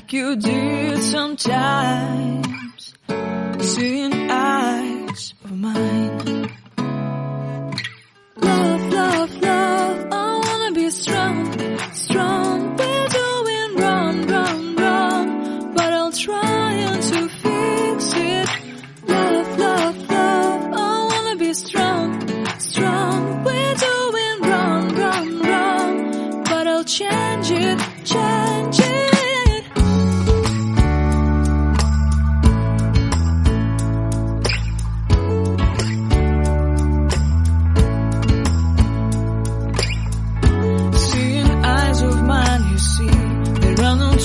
like you did sometimes, seeing eyes of mine. Love, love, love, I wanna be strong, strong. We're doing wrong, wrong, wrong, but I'll try to fix it. Love, love, love, I wanna be strong, strong. We're doing wrong, wrong, wrong, but I'll change it, change it.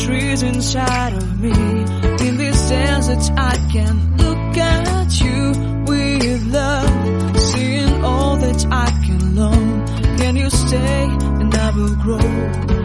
Trees inside of me. In this desert I can look at you with love, seeing all that I can learn. Can you stay and I will grow?